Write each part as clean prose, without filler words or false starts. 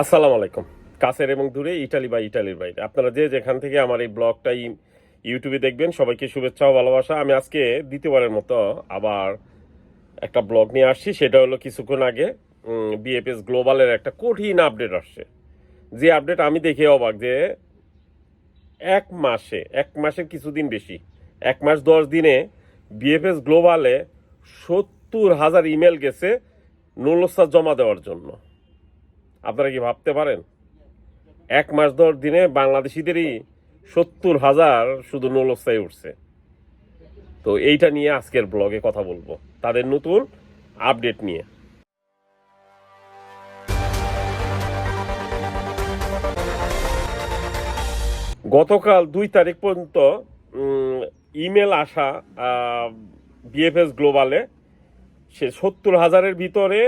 আসসালামু আলাইকুম। কাছের এবং দূরে, ইটালি বা ইটালির বাইরে, আপনারা যে যেখান থেকে আমার এই ব্লগটাই ইউটিউবে দেখবেন, সবাইকে শুভেচ্ছা ও ভালোবাসা। আমি আজকে দ্বিতীয়বারের মতো আবার একটা ব্লগ নিয়ে আসছি। সেটা হলো কিছুক্ষণ আগে বিএফএস গ্লোবালের একটা কঠিন আপডেট আসছে। যে আপডেট আমি দেখে অবাক, যে এক মাসের কিছুদিন বেশি, 1 মাস 10 দিনে বিএফএস গ্লোবালে 70,000 ইমেল গেছে নুলস্তা জমা দেওয়ার জন্য। আপনারা কি ভাবতে পারেন? 1 মাস 10 দিনে বাংলাদেশিদেরই 70,000 শুধু নলস্তায় উঠছে। তো এইটা নিয়ে আজকের ব্লগে কথা বলবো, তাদের নতুন আপডেট নিয়ে। গতকাল 2 তারিখ পর্যন্ত ইমেল আসা বিএফএস গ্লোবালে, সে 70,000-এর ভিতরে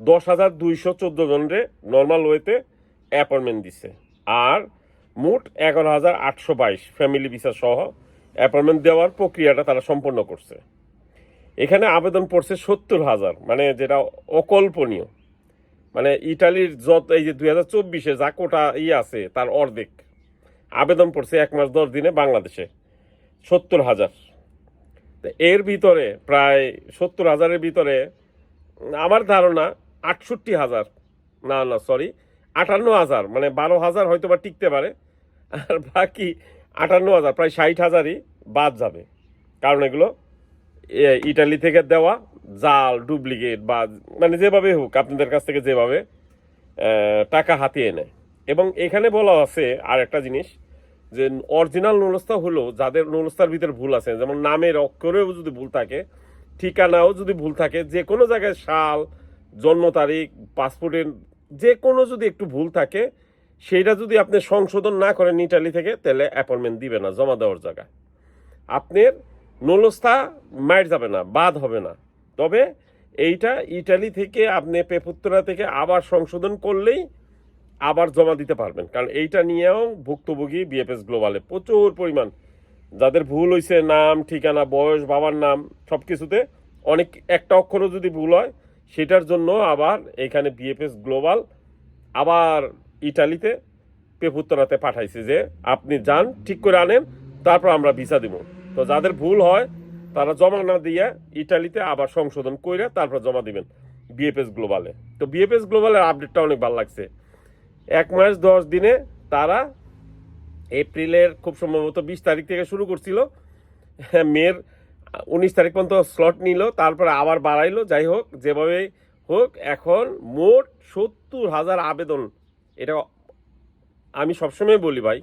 10,214 জনরে নর্মাল ওয়েতে অ্যাপয়েন্টমেন্ট দিছে। আর মোট 11,822 ফ্যামিলি ভিসা সহ অ্যাপয়েন্টমেন্ট দেওয়ার প্রক্রিয়াটা তারা সম্পন্ন করছে। এখানে আবেদন পড়ছে 70,000, মানে যেটা অকল্পনীয়। মানে ইটালির যত এই যে 2024-এ যা কোটা আছে তার অর্ধেক আবেদন পড়ছে 1 মাস 10 দিনে বাংলাদেশে 70,000। এর ভিতরে প্রায় 70,000-এর ভিতরে আমার ধারণা 68,000, না না সরি 58,000, মানে 12,000 হয়তো বা টিকতে পারে, আর বাকি 58,000 প্রায় 60,000-ই বাদ যাবে। কারণ এগুলো ইটালি থেকে দেওয়া জাল, ডুপ্লিকেট, বা মানে যেভাবে হোক আপনাদের কাছ থেকে যেভাবে টাকা হাতিয়ে নেয়। এবং এখানে বলা আছে আর একটা জিনিস, যে অরিজিনাল নুলস্তা হলো যাদের নুলস্তার ভিতরে ভুল আছে, যেমন নামের অক্ষরেও যদি ভুল থাকে, ঠিকানাও যদি ভুল থাকে, যে কোনো জায়গায় সাল, জন্ম তারিখ, পাসপোর্টের যে কোনো যদি একটু ভুল থাকে, সেইটা যদি আপনি সংশোধন না করেন ইটালি থেকে, তাহলে অ্যাপয়েন্টমেন্ট দিবে না জমা দেওয়ার জায়গায়। আপনার নুলস্তা মাইর যাবে না, বাদ হবে না। তবে এইটা ইটালি থেকে আপনি পেপুত্তরা থেকে আবার সংশোধন করলেই আবার জমা দিতে পারবেন। কারণ এইটা নিয়েও ভুক্তভোগী বিএফএস গ্লোবালে প্রচুর পরিমাণ, যাদের ভুল হয়েছে নাম, ঠিকানা, বয়স, বাবার নাম, সব কিছুতে অনেক একটা অক্ষরও যদি ভুল হয়, সেটার জন্য আবার এখানে বিএফএস গ্লোবাল আবার ইটালিতে পেপুত্তরাতে পাঠাইছে যে আপনি যান, ঠিক করে আনেন, তারপর আমরা ভিসা দিব। তো যাদের ভুল হয় তারা জমা না দিয়ে ইটালিতে আবার সংশোধন করে তারপর জমা দিবেন বিএফএস গ্লোবালে। তো বিএফএস গ্লোবালের আপডেটটা অনেক ভালো লাগছে। 1 মাস 10 দিনে তারা এপ্রিলের খুব সম্ভবত 20 তারিখ থেকে শুরু করছিল, মের 19 তারিখ পর্যন্ত স্লট নিল, তারপরে আবার বাড়াইলো। যাই হোক, যেভাবে হোক, এখন মোট 70,000 আবেদন। এটা আমি সবসময় বলি ভাই,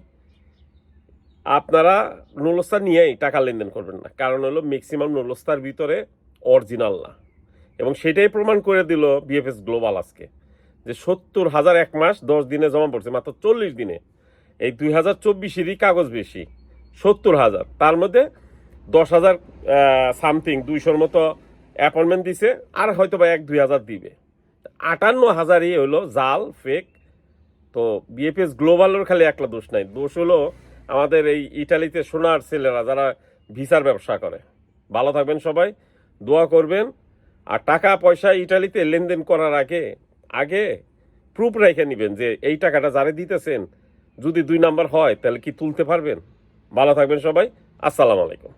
আপনারা নুলস্তা নিয়েই টাকা লেনদেন করবেন না। কারণ হলো ম্যাক্সিমাম নুলস্তার ভিতরে অরিজিনাল না, এবং সেটাই প্রমাণ করে দিল বিএফএস গ্লোবাল আজকে, যে 70,000 1 মাস 10 দিনে জমা পড়ছে, মাত্র 40 দিনে। এই 2024-এরই কাগজ বেশি 70,000, তার মধ্যে 10,000 সামথিং 200-র মতো অ্যাপয়েন্টমেন্ট দিছে, আর হয়তো বা 1-2 হাজার দিবে। 58,000-ই হলো জাল, ফেক। তো বিএফএস গ্লোবালের খালি একলা দোষ নাই, দোষ হলো আমাদের এই ইটালিতে সোনার ছেলেরা যারা ভিসার ব্যবসা করে। ভালো থাকবেন সবাই, দোয়া করবেন। আর টাকা পয়সা ইটালিতে লেনদেন করার আগে আগে প্রুফ রেখে নেবেন যে এই টাকাটা যারা দিতেছেন, যদি 2 নাম্বার হয় তাহলে কি তুলতে পারবেন। ভালো থাকবেন সবাই, আসসালামু আলাইকুম।